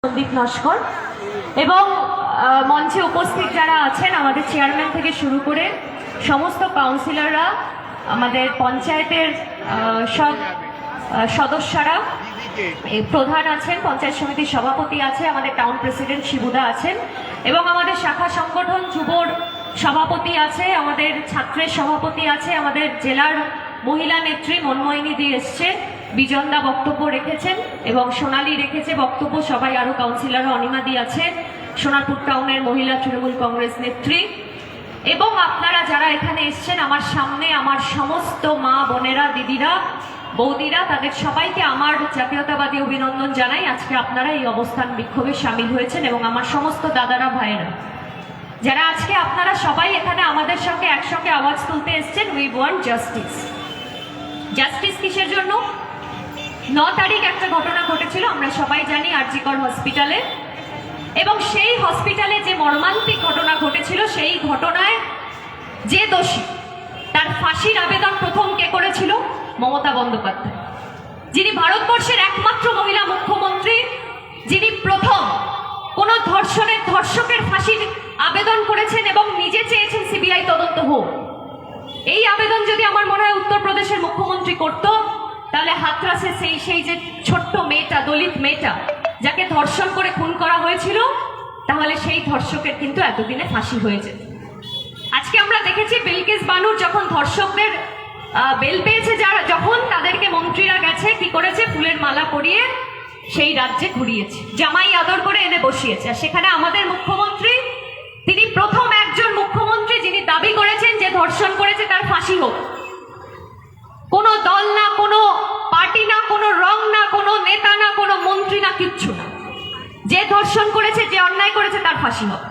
সন্দীপ নস্কর এবং মঞ্চে উপস্থিত যারা আছেন আমাদের চেয়ারম্যান থেকে শুরু করে সমস্ত কাউন্সিলররা, আমাদের পঞ্চায়েতের সব সদস্যরা, প্রধান আছেন, পঞ্চায়েত সমিতির সভাপতি আছে, আমাদের টাউন প্রেসিডেন্ট শিবুদা আছেন এবং আমাদের শাখা সংগঠন যুবর সভাপতি আছে, আমাদের ছাত্রের সভাপতি আছে, আমাদের জেলার মহিলা নেত্রী মনমোহিনী দি এসছে, বিজনদা বক্তব্য রেখেছেন এবং সোনালী রেখেছে বক্তব্য, সবাই আরো কাউন্সিলর অনিমা দি আছে, সোনারপুর টাউনের মহিলা তৃণমূল কংগ্রেস নেত্রী এবং আপনারা যারা এখানে এসছেন আমার সামনে, আমার সমস্ত মা বোনেরা, দিদিরা, বৌদিরা, তাদের সবাইকে আমার জাতীয়তাবাদী অভিনন্দন জানাই। আজকে আপনারা এই অবস্থান বিক্ষোভে সামিল হয়েছেন এবং আমার সমস্ত দাদারা, ভাইয়েরা যারা আজকে আপনারা সবাই এখানে আমাদের সঙ্গে একসঙ্গে আওয়াজ তুলতে এসছেন, উই ওয়ান্ট জাস্টিস। জাস্টিস কিসের জন্য? 9 তারিখ একটা ঘটনা ঘটেছিল, আমরা সবাই জানি, আর.জি. কর হসপিটালে, এবং সেই হসপিটালে যে মর্মান্তিক ঘটনা ঘটেছিল, সেই ঘটনায় যে দোষী তার ফাঁসির আবেদন প্রথম কে করেছিল? মমতা বন্দ্যোপাধ্যায়, যিনি ভারতবর্ষের একমাত্র মহিলা মুখ্যমন্ত্রী, যিনি প্রথম কোন ধর্ষকের ফাঁসির আবেদন করেছেন এবং নিজে চেয়েছেন সিবিআই তদন্ত হোক। এই আবেদন যদি আমার মনে হয় উত্তরপ্রদেশের মুখ্যমন্ত্রী করত, তাহলে হাতরাসে সেই যে ছোট্ট মেয়েটা, দলিত মেয়েটা যাকে ধর্ষণ করে খুন করা হয়েছিল, তাহলে সেই ধর্ষকের কিন্তু এতদিনে ফাঁসি হয়েছে। আজকে আমরা দেখেছি বিলকিস বানুর যখন ধর্ষকদের বেল পেয়েছে, যারা যখন তাদেরকে মন্ত্রীরা গেছে কি করেছে, ফুলের মালা পরিয়ে সেই রাজ্যে ঘুরিয়েছে, জামাই আদর করে এনে বসিয়েছে। আর সেখানে আমাদের মুখ্যমন্ত্রী, তিনি প্রথম একজন মুখ্যমন্ত্রী যিনি দাবি করেছেন যে ধর্ষণ করেছে তার ফাঁসি হোক। কোনো দল না, কোনো পার্টি না, কোনো রং না, কোনো নেতা না, কোনো মন্ত্রী না, কিচ্ছু না, যে ধর্ষণ করেছে, যে অন্যায় করেছে তার ফাঁসি হোক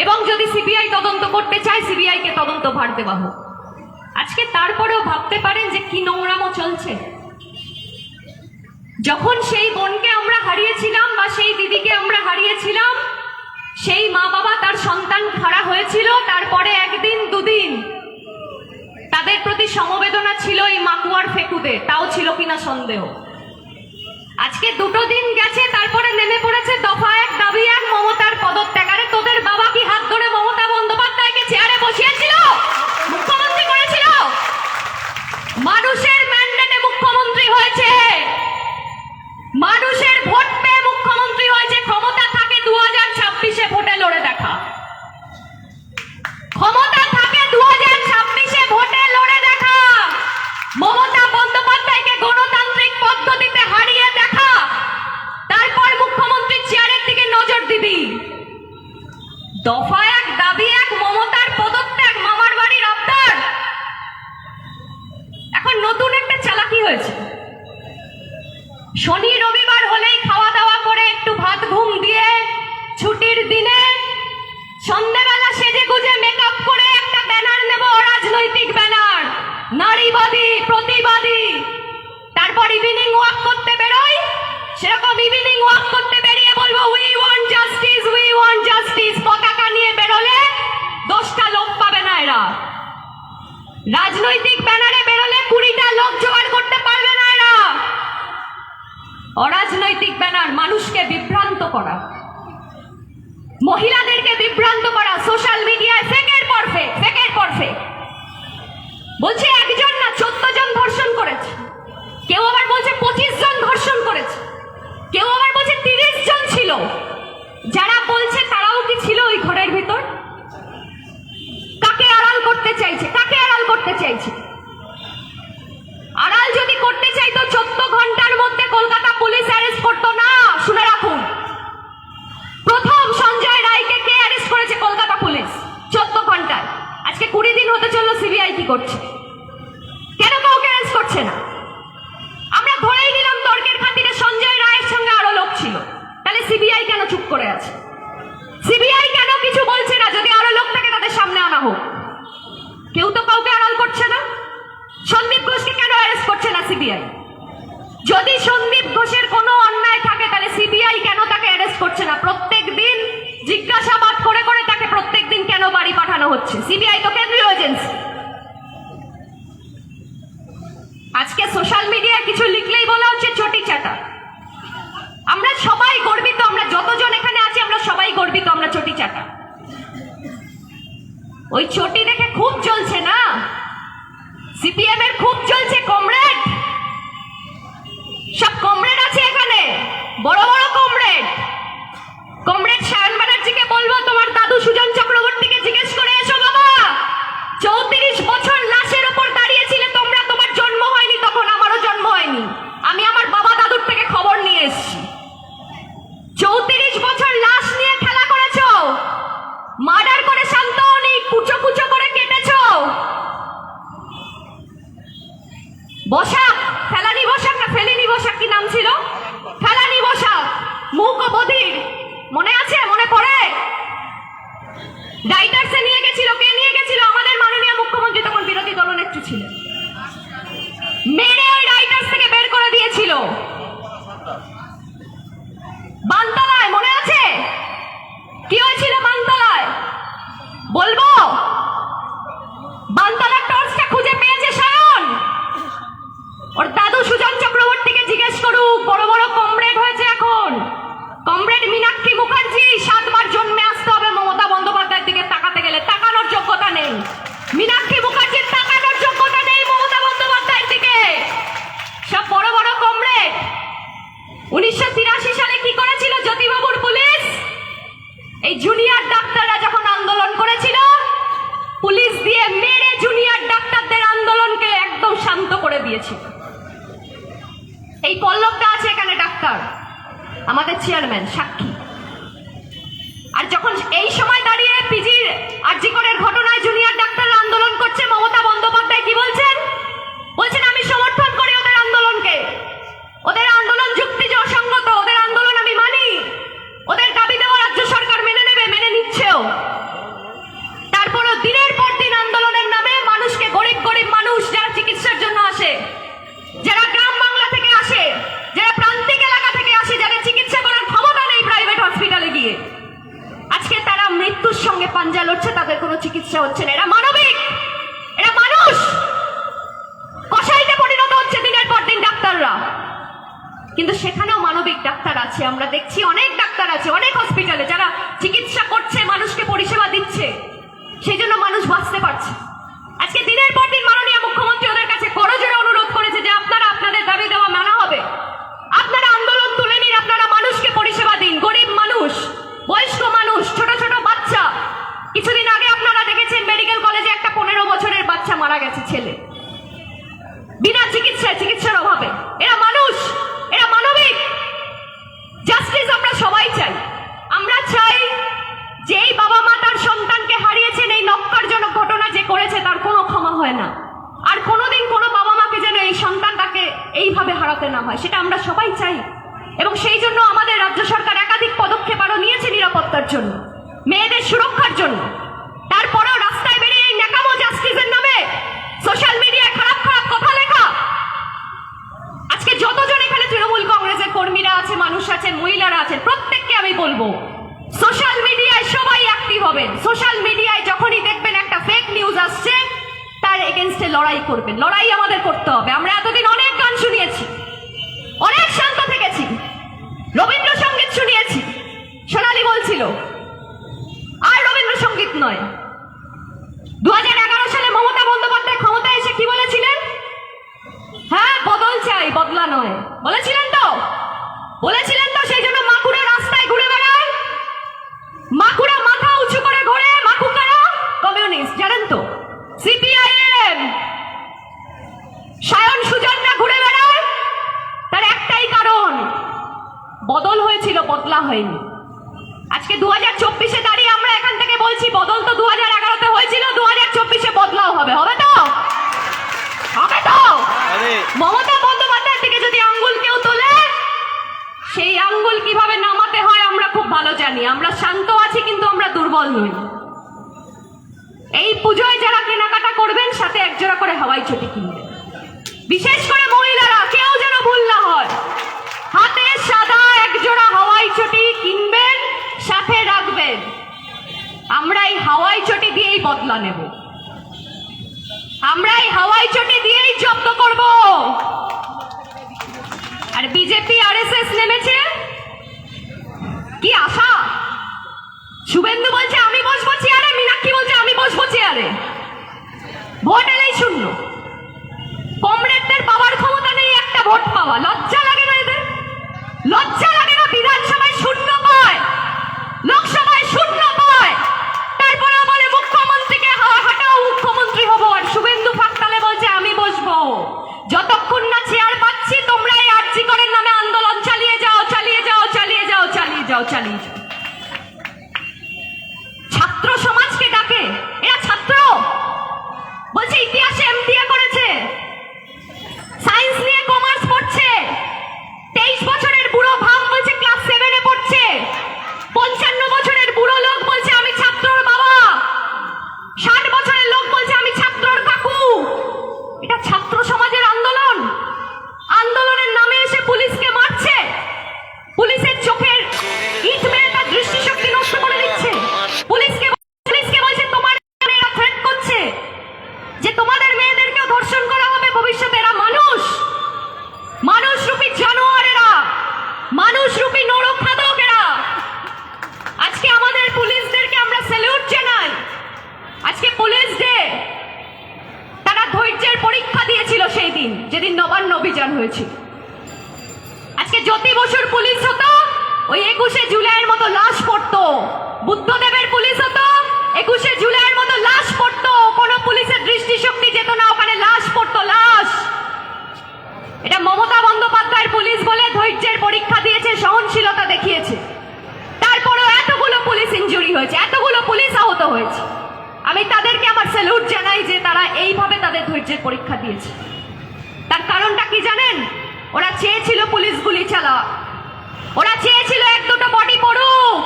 এবং যদি সিবিআই তদন্ত করতে চায়, সিবিআই কে তদন্ত ভার দেওয়া হোক। আজকে তারপরেও ভাবতে পারেন যে কি নোংরামো চলছে। যখন সেই বোনকে আমরা হারিয়েছিলাম বা সেই দিদিকে আমরা হারিয়েছিলাম, সেই মা বাবা, তার সন্তান হারা হয়েছিল, তারপরে একদিন দুদিন তাদের প্রতি সমবেদনা ছিল এই মাকুয়ার ফেকুদের, তাও ছিল কিনা সন্দেহ। আজকে 2 দিন গেছে, তারপরে নেমে পড়েছে দফা 1 দাবি 1 মমতার পদত্যাগ। আরে তোদের বাবা কি হাত ধরে মমতা বন্দ্যোপাধ্যায়কে চেয়ারে বসিয়েছিল? মুখ্যমন্ত্রী করেছিল? মানুষের ম্যান্ডেটে মুখ্যমন্ত্রী হয়েছে, মানুষের ভোট পেয়ে মুখ্যমন্ত্রী হয়েছে। ক্ষমতা থাকে 2026-এ ভোটে লড়ে দেখা, ক্ষমতা থাকে 2026-এ ভোটে লড়ে দেখা, মমতা বন্দ্যোপাধ্যায়কে গণতান্ত্রিক পদ্ধতিতে হারিয়ে দেখা, তারপর মুখ্যমন্ত্রীর চেয়ারের দিকে নজর দিবি। দফা 1 দাবি 1 মমতার পদত্যাগ, মামার বাড়ির আবদার। এখন নতুন একটা চালাকি হয়েছে, শনি রবিবার হলেই খাওয়া দাওয়া করে একটু ভাত ঘুম দিয়ে ছুটির দিনে সন্ধ্যেবেলা সেজে গুজে মেকআপ করে একটা ব্যানার নেব, অরাজনৈতিক ব্যানার, নারীবাদী, প্রতিবাদী। তারপর ইভিনিং ওয়াক করতে বেরোই, সেরকম ইভিনিং ওয়াক করতে বেরিয়ে বলবো we want justice, we want justice. পতাকা নিয়ে বেরোলে 10টা লোক পাবে না এরা। রাজনৈতিক ব্যানারে বেরোলে 20টা লোক জোগাড় করতে পারবে না এরা। অরাজনৈতিক ব্যানার, মানুষকে বিভ্রান্ত করা, মহিলাদেরকে বিভ্রান্ত করা, সোশ্যাল মিডিয়ায় ফেকের পর ফেক, ফেকের পর ফেক। বলছে 1 জন না 14 জন ধর্ষণ করেছে, কেউ আবার বলছে 25 জন ধর্ষণ করেছে, কেউ আবার বলছে 30 জন ছিল। যারা বলছে তারাও কি ছিল ওই ঘরের ভিতর? কাকে আড়াল করতে চাইছে? কাকে আড়াল করতে চাইছে? আড়াল যদি করতে চাইতো 14 ঘন্টার মধ্যে কলকাতা পুলিশ অ্যারেস্ট করতো না। শুনে রাখুন, প্রথম সঞ্জয় রায়কে কে অ্যারেস্ট করেছে? কলকাতা পুলিশ, 14 ঘন্টায়। আজকে 20 দিন হতে চললো, সিবিআই কি করছে? কেন কাউকে অ্যারেস্ট করছে না? আমরা ধরেই নিলাম তর্কের খাতিরে সঞ্জয় রায়ের সঙ্গে আরো লোক ছিল, তাহলে সিবিআই কেন চুপ করে আছে? সিবিআই কেন কিছু বলছে না? যদি আরো লোক থাকে তাদের সামনে আনা হোক। কেউ তো কাউকে আড়াল করছে না। সন্দীপ ঘোষকে কেন অ্যারেস্ট করছে না সিবিআই? যদি সন্দীপ ঘোষের কোনো অন্যায় থাকে, তাহলে সিবিআই কেন তাকে অ্যারেস্ট করছে না? প্রত্যেক দিন জিজ্ঞাসাবাদ করে করে তাকে প্রত্যেক দিন কেন বাড়ি পাঠানো হচ্ছে? সিবিআই তো কেন্দ্রীয় এজেন্সি। আজকে সোশ্যাল মিডিয়ায় কিছু লিখলেই বলা হচ্ছে চটি চাটা। আমরা সবাই গর্বিত, আমরা যত ওই চটি দেখে খুব জ্বলছে না? সিপিএম এর খুব জ্বলছে কমরেড। সব কমরেড আছে এখানে, বড় বড় কমরেড। কমরেড সায়ন ব্যানার্জিকে বলবো, তোমার দাদু সুজন চক্রবর্তীকে জিজ্ঞেস করে এসো বাবা, 34 বছর লাশের উপর দাঁড়িয়েছিলে তোমরা, তোমার জন্ম হয়নি তখন, আমারও জন্ম হয়নি। আমি আমার বাবা দাদুর থেকে খবর নিয়ে এসেছি। 34 বছর লাশ নিয়ে খেলা করেছো, মার্ডার করে শান্ত হওনি, কুচো কুচো করে কেটেছো। বসাক, ফেলানি বসাক না ফেলিনি বসাক, কি নাম ছিল? ফেলানি বসাক, মুখ ও বধির, মনে আছে? মনে পড়ে? রাইটার্সে নিয়ে গেছিল, কে নিয়ে গেছিল? আমাদের মাননীয় মুখ্যমন্ত্রী, তখন বিরোধী দলনেত্রী ছিলেন। মেরে ওই রাইটার্স থেকে বের করে দিয়েছিল। বানতলায় মনে আছে কি হয়েছিল? বানতলায় বলবো, বানতলার টর্চটা খুঁজে পেয়েছে সায়ন। ওর দাদু সুজন চক্রবর্তীকে জিজ্ঞেস করুক, বড় বড় কমরেড হয়েছে এখন। কমরেড মীনাক্ষী মুখার্জি, 7 বার জন্মে আসতে হবে মমতা বন্দ্যোপাধ্যায়ের দিকে তাকাতে গেলে। তাকানোর যোগ্যতা নেই মীনাক্ষী মুখার্জির, তাকানোর যোগ্যতা নেই মমতা বন্দ্যোপাধ্যায়ের দিকে। সব বড় বড় কমরেড। 1983 সালে কি করেছিল জ্যোতিবাবুর পুলিশ? এই জুনিয়র ডাক্তাররা যখন আন্দোলন করেছিল, পুলিশ দিয়ে মেরে জুনিয়র ডাক্তারদের আন্দোলনকে একদম শান্ত করে দিয়েছিল। এই পল্লবটা আছে এখানে, ডাক্তার, আমাদের চেয়ারম্যান সাক্ষী। আর যখন এই সময় দাঁড়িয়ে পিজির আরজি করের ঘটনায় জুনিয়র ডাক্তাররা আন্দোলন করছে, মমতা বন্দ্যোপাধ্যায় কি বলছেন? বলছেন আমি সমর্থন করি ওদের আন্দোলনকে, ওদের আন্দোলন যুক্তি যে অসঙ্গত, ওদের আন্দোলন আমি মানি, ওদের দাবি দেওয়া রাজ্য সরকার মেনে নেবে, মেনে নিচ্ছেও। তারপরও দিনের পর দিন আন্দোলনের নামে মানুষকে, গরিব গরিব মানুষ যারা চিকিৎসার জন্য আসে, যারা গ্রাম বাংলা থেকে আসে, যারা প্রান্তিক এলাকা থেকে আসে, যাদের চিকিৎসা করার ক্ষমতা নেই প্রাইভেট হসপিটালে গিয়ে, আজকে তারা মৃত্যুর সঙ্গে পাঞ্জা লড়ছে, তাদের কোনো চিকিৎসা হচ্ছে না। এরা মানবিক, এরা মানুষ। কসাইতে পরিণত হচ্ছে দিনের পর দিন ডাক্তাররা, কিন্তু সেখানেও মানবিক ডাক্তার আছে। আমরা দেখছি অনেক ডাক্তার আছে অনেক হসপিটালে, যারা চিকিৎসা করছে, মানুষকে পরিষেবা দিচ্ছে, সেই জন্য মানুষ বাঁচতে পারছে। আজকে দিনের পর দিন মাননীয় মুখ্যমন্ত্রী ওদের কাছে করজোড়ে অনুরোধ করেছে যে আপনারা আপনাদের দাবি দেওয়া মানা হবে, আপনারা আন্দোলন তুলে নিন, আপনারা মানুষকে পরিষেবা দিন। গরিব মানুষ, বয়স্ক মানুষ, ছোট ছোট বাচ্চা। কিছুদিন আগে আপনারা দেখেছেন মেডিকেল কলেজে একটা 15 বছরের বাচ্চা মারা গেছে, ছেলে, বিনা চিকিৎসায়, চিকিৎসার অভাবে। এরা মানুষ, এরা মানবিক। জাস্টিস আমরা সবাই চাই। আমরা চাই যে এই বাবা মা তার সন্তানকে হারিয়েছেন, এই নক্কারজনক ঘটনা যে করেছে তার কোনো ক্ষমা হয় না। আর কোনোদিন কোনো বাবা মাকে যেন এই সন্তানটাকে এইভাবে হারাতে না হয়, সেটা আমরা সবাই চাই। এবং সেই জন্য আমাদের রাজ্য সরকার একাধিক পদক্ষেপ আরো নিয়েছে নিরাপত্তার জন্য, মেয়েদের সুরক্ষার জন্য। তারপরেও রাস্তায় বেরিয়ে এই ন্যাকামো জাস্টিসের নামে সোশ্যাল মিডিয়ায় খারাপ খারাপ কথা লেখা। আজকে যতজন এখানে তৃণমূল কংগ্রেসের কর্মীরা আছে, মানুষ আছেন, মহিলারা আছেন, প্রত্যেককে আমি বলবো সোশ্যাল মিডিয়ায় সবাই অ্যাক্টিভ হবেন। সোশ্যাল মিডিয়ায় যখনই দেখবেন একটা ফেক নিউজ আসছে, তার এগেনস্টে লড়াই করবেন। লড়াই আমাদের করতে হবে। আমরা এতদিন অনেক গান শুনিয়েছি, অনেক শান্ত থেকেছি, রবীন্দ্রসঙ্গীত শুনিয়েছি, সোনালী বলছিল, আর রবীন্দ্রসঙ্গীত নয়। 2011 সালে মমতা বন্দ্যোপাধ্যায় ক্ষমতায় এসে কি বলেছিলেন? হ্যাঁ, বদল চাই, বদলা নয়, বলেছিলেন তো? বলেছিলেন তো? সেই জন্য মাকুড়া রাস্তায় ঘুরে বেড়ায়, মাকুড়া মাথা উঁচু করে ঘোরে। মাকু কারা? কমিউনিস্ট, জানেন তো? সিপিআইএম, সায়ন সুজনরা ঘুরে বেড়ায়। তার একটাই কারণ, বদল হয়েছিল, বদলা হয়নি। আজকে 2024-এ দাঁড়িয়ে আমরা এখান থেকে বলছি বদল তো 2011-তে হয়েছিল, 2024-এ বদলাও হবে। হবে তো? হবে তো? মমতা বন্দ্যোপাধ্যায়ের দিকে যদি আঙ্গুল কেউ তোলে, সেই আঙ্গুল কিভাবে নামাতে হয় আমরা খুব ভালো জানি। আমরা শান্ত আছি, কিন্তু আমরা দুর্বল নই। এই পুজোয় যারা কেনাকাটা করবেন, সাথে একজোড়া করে হাওয়াই চটি কিনবেন। বিশেষ করে মহিলারা, কেউ যেন ভুল না হয়, হাতে সাদা একজোড়া হাওয়াই চটি কিনবেন, সাথে রাখবেন। আমরা এই হাওয়াই চটি দিয়েই বদলা নেব, আমরা এই হাওয়াই চটি দিয়েই জব্দ করব। আর বিজেপি আরএসএস নেমেছে, কি আশা? শুভেন্দু বলছে আমি বসবো চেয়ারে, মীনাক্ষী বলছে আমি বসবো চেয়ারে। যাও, চালিয়ে যাও। ছাত্র সমাজকে ডাকে, এরা ছাত্র, বলছে ইতিহাসে এমবিএ করেছে, সায়েন্স নিয়ে কমার্স পড়ছে, 23 বছরের বুড়ো ভাব বলছে ক্লাস 7-এ পড়ছে, 55 বছরের বুড়ো লোক বলছে আমি ছাত্রর বাবা, 60 বছরের লোক বলছে আমি ছাত্রর কাকু। এটা ছাত্র সমাজের আন্দোলন। আন্দোলনের নামে এসে পুলিশকে মারছে, পুলিশের চোখের ইট মেরে তার দৃষ্টিশক্তি নষ্ট করে দিচ্ছে, পুলিশকে বলছে তোমার মেয়েরা থ্রেট করছে যে তোমাদের মেয়েদেরকেও ধর্ষণ করা হবে ভবিষ্যতে। এরা মানুষ, মানুষরূপী জানোয়ার, এরা মানুষরূপী নরখাদক এরা। আজকে আমাদের পুলিশদেরকে আমরা স্যালুট জানাই। আজকে পুলিশ ডে, তারা ধৈর্যের পরীক্ষা দিয়েছিল সেই দিন যেদিন নবান্ন অভিযান হয়েছিল। আজকে জ্যোতি বসুর পুলিশ হতো, ওই 21শে জুলাইয়ের মতো লাশ পড়তো। বুদ্ধদেবের পুলিশ হতো, 21শে জুলাইয়ের মতো লাশ পড়তো। কোনো পুলিশের দৃষ্টিশক্তি যেত না, ওখানে লাশ পড়তো, লাশ। এটা মমতা বন্দ্যোপাধ্যায়ের পুলিশ বলে ধৈর্যের পরীক্ষা দিয়েছে, সহনশীলতা দেখিয়েছে। তারপরেও এতগুলো পুলিশ ইনজুরি হয়েছে, এতগুলো পুলিশ আহত হয়েছে। আমি তাদেরকে আমার স্যালুট জানাই যে তারা এইভাবে তাদের ধৈর্যের পরীক্ষা দিয়েছে। তার কারণটা কি জানেন? ওরা চেয়েছিল পুলিশ গুলি চালা, ওরা চেয়েছিল 1-2টো বডি পড়ুক,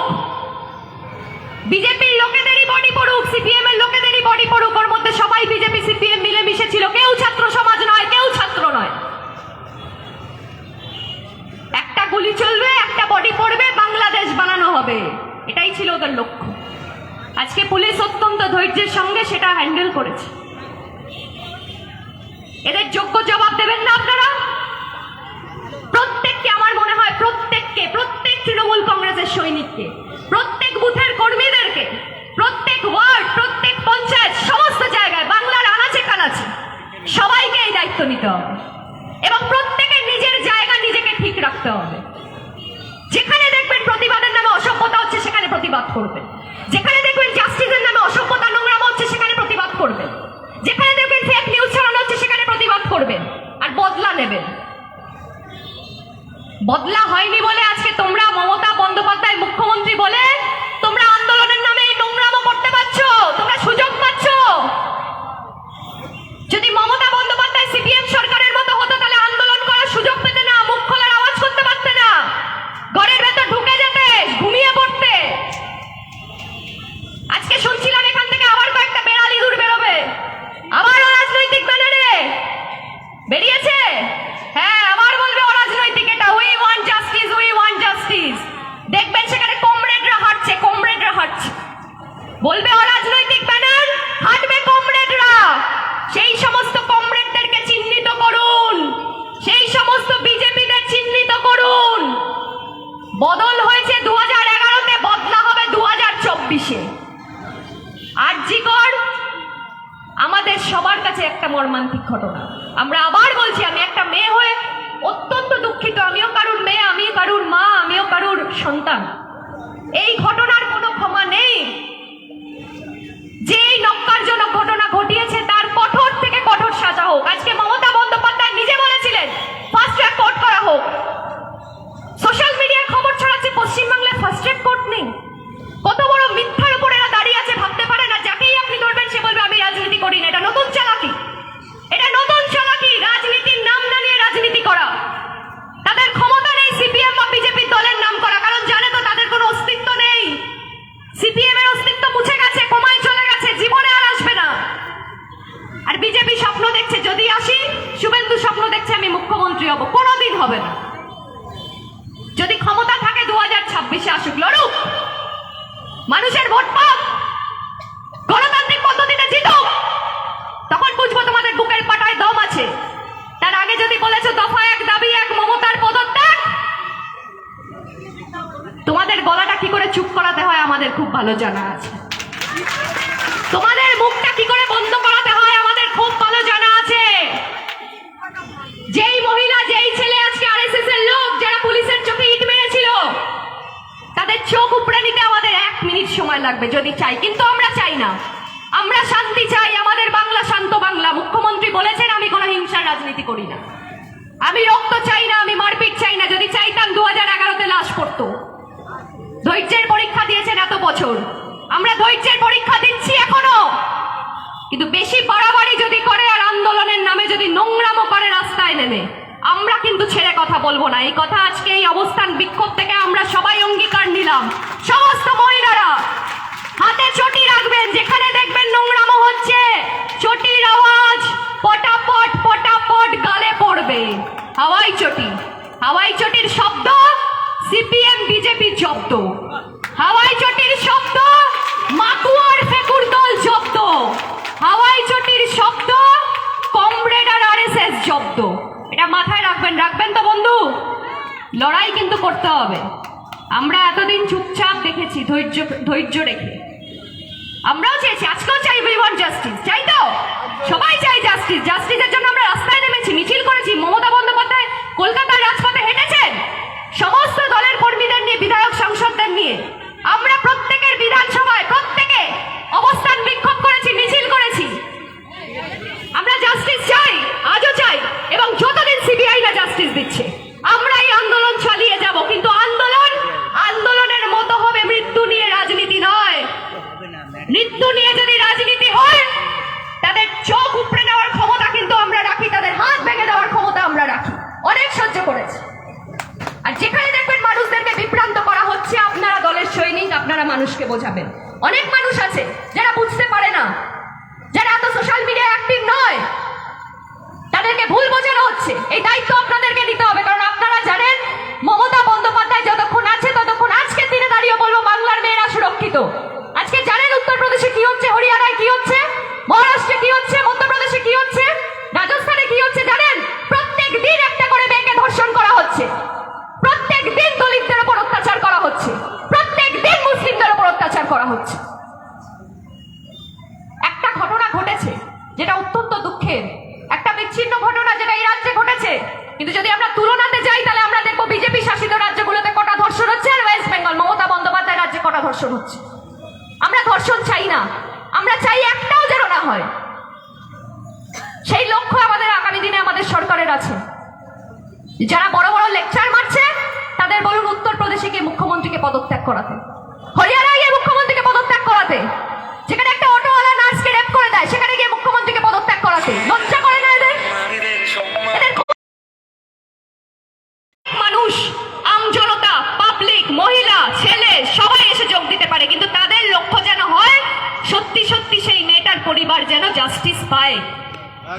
বিজেপির লোকেদেরই বডি পড়ুক, সিপিএম এর লোকেদেরই বডি পড়ুক। ওর মধ্যে সবাই বিজেপি সিপিএম মিলে মিশে ছিল, কেউ ছাত্র সমাজ নয়, কেউ ছাত্র নয়। একটা গুলি চলবে, একটা বডি পড়বে, বাংলাদেশ বানানো হবে, এটাই ছিল ওদের লক্ষ্য। আজকে পুলিশ অত্যন্ত ধৈর্যের সঙ্গে সেটা হ্যান্ডেল করেছে। এদের যোগ্য জবাব দেবেন না আপনারা? প্রত্যেককে, আমার মনে হয় প্রত্যেক তৃণমূল কংগ্রেসের সৈনিককে, প্রত্যেক বুথের কর্মীদেরকে, প্রত্যেক ওয়ার্ড, প্রত্যেক পঞ্চায়েত, সমস্ত জায়গায়, বাংলার আনাচে কানাচে সবাইকে এই দায়িত্ব নিতে হবে এবং প্রত্যেকের নিজের জায়গা নিজেকে ঠিক রাখতে হবে। যেখানে দেখবেন প্রতিবাদের নামে অসভ্যতা হচ্ছে সেখানে প্রতিবাদ করবেন, যেখানে দেখবেন জাস্টিসের নামে অসভ্যতা নোংরামো হচ্ছে সেখানে প্রতিবাদ করবেন, যেখানে দেখবেন ফেক নিউজ ছড়ানো হচ্ছে সেখানে প্রতিবাদ করবেন আর বদলা নেবেন। বদলা হয়নি বলে আজকে তোমরা মমতা বন্দ্যোপাধ্যায় মুখ্যমন্ত্রী বলে তোমরা আন্দোলনের নামে এই নোংরামো করতে পারছো, তোমরা সুযোগ পাচ্ছ। যদি মমতা বন্দ্যোপাধ্যায় সিপিএম সরকারের মতো হতো তাহলে আন্দোলন করার সুযোগ পেতে না, মুখ খোলার আওয়াজ করতে পারতে না, ঘরের ভেতর ঢুকে যেতে, ঘুমিয়ে পড়তে। আজকে শুনছিলাম এখান থেকে আবার কয়েকটা বেড়াল ইঁদুর বেরোবে, আবারও রাজনৈতিক ব্যানারে বেরিয়েছে। হ্যাঁ, আবার বলবে অরাজনৈতিক, এটা we want justice, we want justice. দেখবেন সেখানে কমরেডরা হাঁটছে, কমরেডরা হাঁটছে, বলবে অরাজনৈতিক ব্যানার, হাঁটবে কমরেডরা। সেই সমস্ত কমরেডদেরকে চিহ্নিত করুন, সেই সমস্ত বিজেপিদের চিহ্নিত করুন। বদল হয়েছে 2011-তে, বদলা হবে 2024-এ। আরজিকর আমাদের সবার কাছে একটা মর্মান্তিক ঘটনা। আমরা আবার বলছি, আমি একটা মেয়ে হয়ে অত্যন্ত দুঃখিত, আমিও কারুর মেয়ে, আমি কারুর মা, আমিও কারুর সন্তান। এই ঘটনার কোনো ক্ষমা নেই। যে এই নক্কারজনক ঘটনা ঘটিয়েছে তার কঠোর থেকে কঠোর সাজা হোক। আজকে মমতা বন্দ্যোপাধ্যায় নিজে বলেছিলেন ফাস্ট ট্র্যাক কোর্ট করা হোক। সোশ্যাল মিডিয়ায় খবর ছড়াচ্ছে পশ্চিমবাংলায় ফাস্ট ট্র্যাক কোর্ট নেই। কত বড় মিথ্যার উপর এরা দাঁড়িয়ে আছে ভাবতে পারে না। যাকেই আপনি ধরবেন সে বলবে আমি রাজনীতি করি না। এটা নতুন চালাকি, এটা নতুন চালাকি, রাজনীতির নাম না নিয়ে রাজনীতি করা। তাদের ক্ষমতা নেই সিপিএম বা বিজেপি দলের নাম করা, কারণ জানে তো তাদের কোনো অস্তিত্ব নেই। সিপিএম এর অস্তিত্ব মুছে গেছে, কমায় চলে গেছে, জীবনে আর আসবে না। আর বিজেপি স্বপ্ন দেখছে যদি আসি, শুভেন্দু স্বপ্ন দেখছে আমি মুখ্যমন্ত্রী হব, কোনোদিন হবে না। যদি ক্ষমতা থাকে 2026-এ আসুক, লড়ুক, মানুষের ভোট পাক, গণতান্ত্রিক পদ্ধতিতে জিতুক, তখন বুঝবো তোমাদের বুকের পাটায় দম আছে। তার আগে যদি বলেছো দফা 1 দাবি 1 মমতার পদত্যাগ, তোমাদের গলাটা কি করে চুপ করাতে হয় আমাদের খুব ভালো জানা আছে। তোমাদের মুখটা কি করে বন্ধ করাতে হয় আমাদের খুব ভালো জানা আছে। যেই মহিলা, যেই ছেলে আজকে আরএসএস এর লোক, যারা পুলিশের চোখে ইট মেরেছিল, তাদের চোখ উপড়ে নিতে আমাদের 1 মিনিট সময় লাগবে যদি চাই, কিন্তু আমরা চাই না। আমরা শান্তি চাই, আমাদের বাংলা শান্ত বাংলা। মুখ্যমন্ত্রী বলেছেন আমি কোনো হিংসার রাজনীতি করি না, আমি রক্ত চাই না, আমি মারপিট চাই না। যদি চাইতাম 2011-তে লাশ পড়তো, ধৈর্যের পরীক্ষা দিয়েছেন এত বছর, আমরা ধৈর্যের পরীক্ষা দিচ্ছি এখনো। কিন্তু বেশি বাড়াবাড়ি যদি করে আর আন্দোলনের নামে যদি নোংরামো করে রাস্তায় নেমে, আমরা কিন্তু ছেড়ে কথা বলবো না। এই কথা আজকে এই অবস্থান বিক্ষোভ থেকে আমরা সবাই অঙ্গীকার নিলাম। সমস্ত মহিলারা হাতে চটি রাখবেন, যেখানে দেখবেন নোংরামো হচ্ছে চটির আওয়াজ পটাপট পটাপট গালে পড়বে। হাওয়াই চটি, হাওয়াই চটির শব্দ সিপিএম বিজেপির জব্দ, হাওয়াই চটির শব্দ মাকুয়ার ফেকুর দল জব্দ, হাওয়াই চটির শব্দ কমরেড আর আরএসএস জব্দ। এটা মাথায় রাখবেন, রাখবেন তো বন্ধু? লড়াই কিন্তু করতে হবে। আমরা এতদিন চুপচাপ দেখেছি, ধৈর্য রেখে। আমরাও চেয়েছি, আজকেও চাই, উই ওয়ান্ট জাস্টিস। চাই তো সবাই চাই জাস্টিস। জাস্টিসের জন্য আমরা রাস্তায় নেমেছি, মিছিল করেছি। মমতা বন্দ্যোপাধ্যায় কলকাতার রাজপথে হেঁটেছেন সমস্ত দলের কর্মীদের নিয়ে, বিধায়ক সাংসদদের নিয়ে। আমরা প্রত্যেকের বিধানসভায় প্রত্যেকে অবস্থান বিক্ষোভ করেছি, মিছিল করেছি। আমরা জাস্টিস চাই, আজও চাই, এবং যতদিন সিবিআই না জাস্টিস দিচ্ছে আমরা এই আন্দোলন চালিয়ে যাব। কিন্তু আন্দোলনের মতো হবে, মৃত্যু নিয়ে রাজনীতি নয়। মৃত্যু নিয়ে যদি রাজনীতি হয়, তাদের চোখ উপড়ে নেওয়ার ক্ষমতা কিন্তু আমরা রাখি, তাদের হাত ভেঙে দেওয়ার ক্ষমতা আমরা রাখি। অনেক সহ্য করেছি। আর যেখানে দেখবেন মানুষদেরকে বিভ্রান্ত করা হচ্ছে, আপনারা দলের সৈনিক, আপনারা মানুষকে বোঝাবেন। অনেক মানুষ আছে যারা বুঝতে পারে না, যারা এত সোশ্যাল মিডিয়া অ্যাক্টিভ নয়, তাদেরকে ভুল বোঝানো হচ্ছে। এই দায়িত্ব আপনাদেরকে নিতে হবে, কারণ আপনারা জানেন মমতা বন্দ্যোপাধ্যায় যতক্ষণ আছে ততক্ষণ আজকের দিনে দাঁড়িয়ে বলবো বাংলার মেয়েরা সুরক্ষিত। আজকে জানেন উত্তরপ্রদেশে কি হচ্ছে, হরিয়ানায় কি হচ্ছে, মহারাষ্ট্রে কি হচ্ছে, মধ্যপ্রদেশে কি হচ্ছে, রাজস্থানে কি হচ্ছে জানেন? প্রত্যেক দিন একটা করে মেয়েকে ধর্ষণ করা হচ্ছে, প্রত্যেক দিন দলিতদের উপর অত্যাচার করা হচ্ছে, প্রত্যেক দিন মুসলিমদের উপর অত্যাচার করা হচ্ছে। একটা ঘটনা ঘটেছে যেটা অত্যন্ত দুঃখের, একটা বিচ্ছিন্ন ঘটনা যেটা এই রাজ্যে ঘটেছে। কিন্তু যদি আমরা তুলনাতে যাই, তাহলে আমরা দেখবো বিজেপি শাসিত রাজ্যগুলোতে কটা ধর্ষণ হচ্ছে, আর ওয়েস্ট বেঙ্গল মমতা বন্দ্যোপাধ্যায় রাজ্যে কটা ধর্ষণ হচ্ছে। আমরা ধর্ষণ চাই না, আমরা চাই একটাও যেন না হয়। সেই লক্ষ্য আমাদের আগামী দিনে আমাদের সরকারের আছে। যারা বড় বড় লেকচার মারছে, তাদের বলুন উত্তরপ্রদেশে গিয়ে মুখ্যমন্ত্রীকে পদত্যাগ করাতে, হরিয়ানায় গিয়ে মুখ্যমন্ত্রীকে পদত্যাগ করাতে, যেখানে একটা অটোওয়ালা নার্সকে রেপ করে দেয় সেখানে গিয়ে মুখ্যমন্ত্রীকে পদত্যাগ করাতে। লজ্জা করে না এদের? মানুষ, আমজনতা, পাবলিক, মহিলা, ছেলে সবাই এসে যোগ দিতে পারে, কিন্তু তাদের লক্ষ্য যেন হয় সত্যি সত্যি সেই মেয়েটার পরিবার যেন জাস্টিস পায়,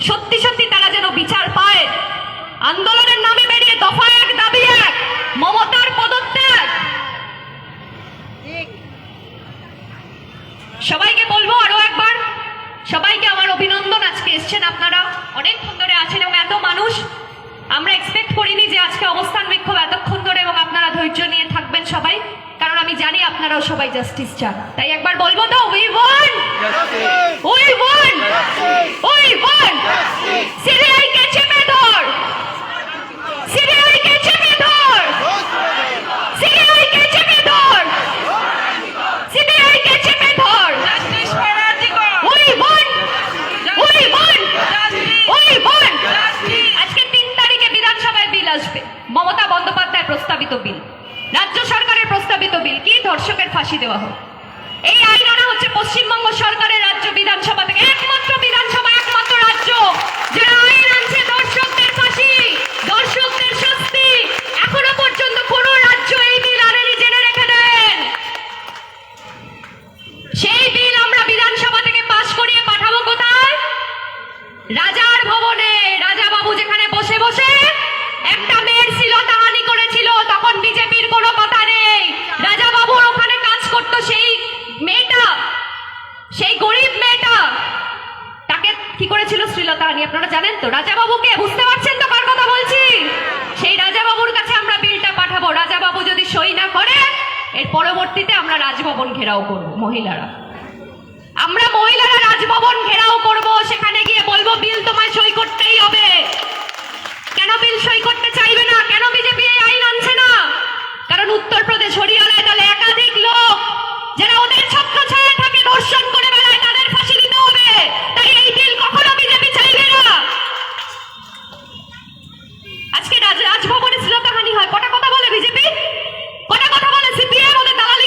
সত্যি সত্যি তারা যেন বিচার পায়। আন্দোলনের নামে বেরিয়ে দফা এক দাবি এক, মমতার পদত্যাগ। সবাইকে বলবো আরো একবার, সবাইকে আমার অভিনন্দন। আজকে এসছেন আপনারা, অনেকক্ষণ ধরে আছেন, এবং এত মানুষ আমরা এক্সপেক্ট করিনি যে আজকে অবস্থান বিক্ষোভ এতক্ষণ ধরে, এবং আপনারা ধৈর্য নিয়ে থাকবেন সবাই, কারণ আমি জানি আপনারাও সবাই জাস্টিস চান। তাই একবার বলবো তো, we want, we want, we want. CBI কে চেপে ধর, সিবিআই কে চেপে ধর, সিবিআই কে চেপে ধর, সিবিআই কে চেপে ধর। We want, we want, we want. আজকে 3 তারিখে বিধানসভায় বিল আসবে, মমতা বন্দ্যোপাধ্যায় প্রস্তাবিত বিল, রাজ্য সরকারের প্রস্তাবিত বিল, কি ধর্ষকের ফাঁসি দেওয়া হোক। এই আইন আনা হচ্ছে পশ্চিমবঙ্গ সরকারের রাজ্য বিধানসভা থেকে, একমাত্র বিধানসভা, একমাত্র রাজ্য যারা আইন আনছে ধর্ষকদের ফাঁসি, ধর্ষকদের শাস্তি। এখনো পর্যন্ত কোন রাজ্য এই বিল আনেনি, জেনে রেখে দেন। সেই বিল আমরা বিধানসভা থেকে পাশ করিয়ে পাঠাবো কোথায়? রাজার ভবনে। রাজা বাবু যেখানে বসে বসে একটা মেয়ের শ্লীলতাহানি করেছিল, তখন বিজেপির কোনো কথা নেই। রাজা বাবুর ওখানে কাজ করতো সেই মেয়েটা, সেই গরিব মেয়েটা, তাকে কি করেছিল শ্লীলতাহানি, আপনারা জানেন তো? রাজা বাবুকে, বুঝতে পারছেন তো কার কথা বলছি? সেই রাজা বাবুর কাছে আমরা বিলটা পাঠাবো। রাজা বাবু যদি সই না করে, এর পরবর্তীতে আমরা রাজভবন ঘেরাও করব। মহিলারা, আমরা মহিলারা রাজভবন ঘেরাও করব, সেখানে গিয়ে বলবো বিল তোমায় সই করতেই হবে। কেন বিল সই করতে চাইবে না? কেন বিজেপি এই আইন আনছে না? কারণ উত্তরপ্রদেশ, হরিয়ানায় তাহলে একাধিক লোক যারা ওদের ছত্রছায়ায় থাকে, ধর্ষণ করে বেড়ায়, তাদের ফাঁসি দিতে হবে। তাই এই বিল কখনো বিজেপি চাইবে না। আজকে রাজভবনে শ্লীলতাহানি হয়, কটা কথা বলে বিজেপি, কটা কথা বলে সিপিএম, ওদের দালাল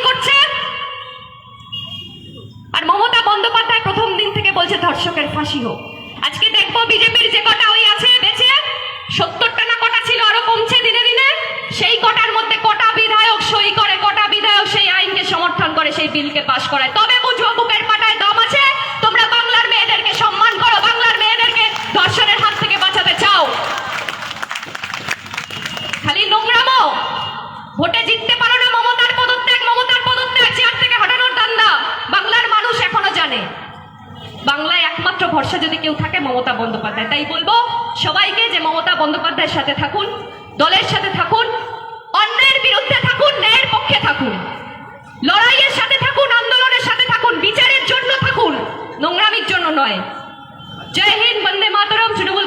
বিলকে পাশ করায়, তবে বুঝবো বুকের পাটায় দম আছে। তোমরা বাংলার মেয়েদেরকে সম্মান করো, বাংলার মেয়েদেরকে ধর্ষণের হাত থেকে বাঁচাতে চাও। খালি নোংরামো, ভোটে জিততে পারো না, মমতার পদত্যাগ চেয়ার থেকে হটানোর দান্দা বাংলার মানুষ এখনো জানে। বাংলায় একমাত্র ভরসা যদি কেউ থাকে মমতা বন্দ্যোপাধ্যায়। তাই বলবো সবাইকে যে মমতা বন্দ্যোপাধ্যায়ের সাথে থাকুন, দলের সাথে থাকুন, অন্যায়ের বিরুদ্ধে থাকুন, ন্যায়ের পক্ষে থাকুন, লড়াইয়ের সাথে থাকুন, আন্দোলনের সাথে থাকুন, বিচারের জন্য থাকুন, নোংরামির জন্য নয়। জয় হিন্দ, বন্দে মাতরম, তৃণমূল